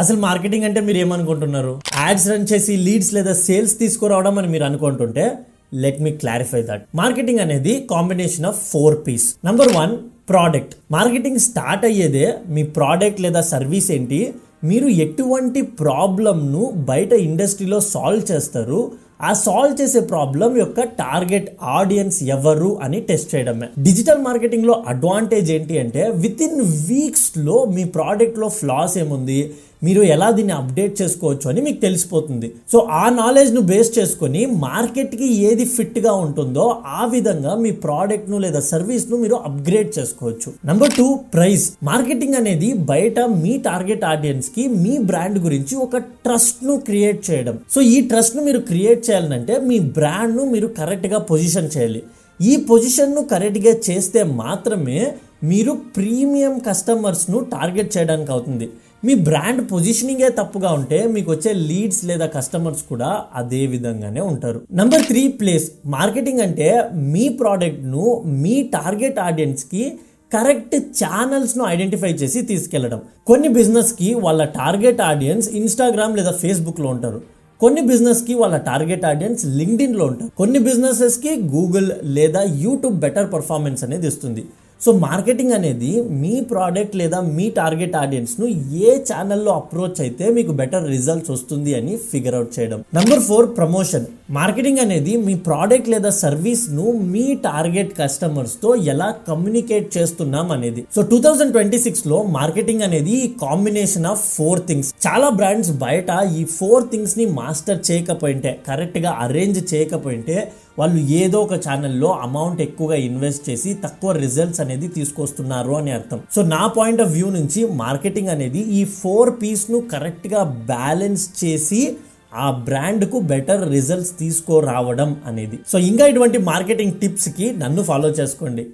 అసలు మార్కెటింగ్ అంటే మీరు ఏమనుకుంటున్నారు? యాడ్స్ రన్ చేసి లీడ్స్ లేదా సేల్స్ తీసుకురావడం అని మీరు అనుకుంటుంటే let me clarify that. Marketing అనేది combination of 4 P's. Number 1, product. Marketing start అయ్యేదే మీ ప్రోడక్ట్ లేదా సర్వీస్ ఏంటి, మీరు ఎటువంటి ప్రాబ్లమ్ను బయట ఇండస్ట్రీలో సాల్వ్ చేస్తారు, ఆ సాల్వ్ చేసే ప్రాబ్లం యొక్క టార్గెట్ ఆడియన్స్ ఎవరు అని టెస్ట్ చేయడమే. డిజిటల్ మార్కెటింగ్ లో అడ్వాంటేజ్ ఏంటి అంటే విత్ ఇన్ వీక్స్ లో మీ ప్రోడక్ట్ లో ఫ్లాస్ ఏముంది, మీరు ఎలా దీన్ని అప్డేట్ చేసుకోవచ్చు అని మీకు తెలిసిపోతుంది. సో ఆ నాలెడ్జ్ ను బేస్ చేసుకొని మార్కెట్ కి ఏది ఫిట్ గా ఉంటుందో ఆ విధంగా మీ ప్రోడక్ట్ ను లేదా సర్వీస్ ను మీరు అప్గ్రేడ్ చేసుకోవచ్చు. Number 2, price. మార్కెటింగ్ అనేది బయట మీ టార్గెట్ ఆడియన్స్ కి మీ బ్రాండ్ గురించి ఒక ట్రస్ట్ ను క్రియేట్ చేయడం. సో ఈ ట్రస్ట్ ను మీరు క్రియేట్ చేయాలంటే మీ బ్రాండ్ ను మీరు కరెక్ట్ గా పొజిషన్ చేయాలి. ఈ పొజిషన్ ను కరెక్ట్ గా చేస్తే మాత్రమే మీరు ప్రీమియం కస్టమర్స్ ను టార్గెట్ చేయడానికి అవుతుంది. మీ బ్రాండ్ పొజిషనింగే తప్పుగా ఉంటే మీకు వచ్చే లీడ్స్ లేదా కస్టమర్స్ కూడా అదే విధంగానే ఉంటారు. Number 3, place. మార్కెటింగ్ అంటే మీ ప్రోడక్ట్ను మీ టార్గెట్ ఆడియన్స్కి కరెక్ట్ ఛానల్స్ను ఐడెంటిఫై చేసి తీసుకెళ్లడం. కొన్ని బిజినెస్కి వాళ్ళ టార్గెట్ ఆడియన్స్ ఇన్స్టాగ్రామ్ లేదా ఫేస్బుక్లో ఉంటారు. కొన్ని బిజినెస్కి వాళ్ళ టార్గెట్ ఆడియన్స్ లింక్డ్ఇన్లో ఉంటారు. కొన్ని బిజినెసెస్కి గూగుల్ లేదా యూట్యూబ్ బెటర్ పర్ఫార్మెన్స్ అనేది ఇస్తుంది. సో మార్కెటింగ్ అనేది మీ ప్రోడక్ట్ లేదా మీ టార్గెట్ ఆడియన్స్ను ఏ ఛానల్లో అప్రోచ్ అయితే మీకు బెటర్ రిజల్ట్స్ వస్తుంది అని ఫిగర్ అవుట్ చేయడం. Number 4, promotion. మార్కెటింగ్ అనేది మీ ప్రోడక్ట్ లేదా సర్వీస్ను మీ టార్గెట్ కస్టమర్స్తో ఎలా కమ్యూనికేట్ చేస్తున్నాం అనేది. సో 2026లో మార్కెటింగ్ అనేది కాంబినేషన్ ఆఫ్ 4 థింగ్స్. చాలా బ్రాండ్స్ బయట ఈ 4 థింగ్స్ని మాస్టర్ చేయకపోయింటే, కరెక్ట్గా అరేంజ్ చేయకపోయింటే వాళ్ళు ఏదో ఒక ఛానల్లో అమౌంట్ ఎక్కువగా ఇన్వెస్ట్ చేసి తక్కువ రిజల్ట్స్ అనేది తీసుకొస్తున్నారు అని అర్థం. సో నా పాయింట్ ఆఫ్ వ్యూ నుంచి మార్కెటింగ్ అనేది ఈ 4 P's ను కరెక్ట్గా బ్యాలెన్స్ చేసి ఆ బ్రాండ్కు బెటర్ రిజల్ట్స్ తీసుకురావడం అనేది. సో ఇంకా ఇటువంటి మార్కెటింగ్ టిప్స్కి నన్ను ఫాలో చేసుకోండి.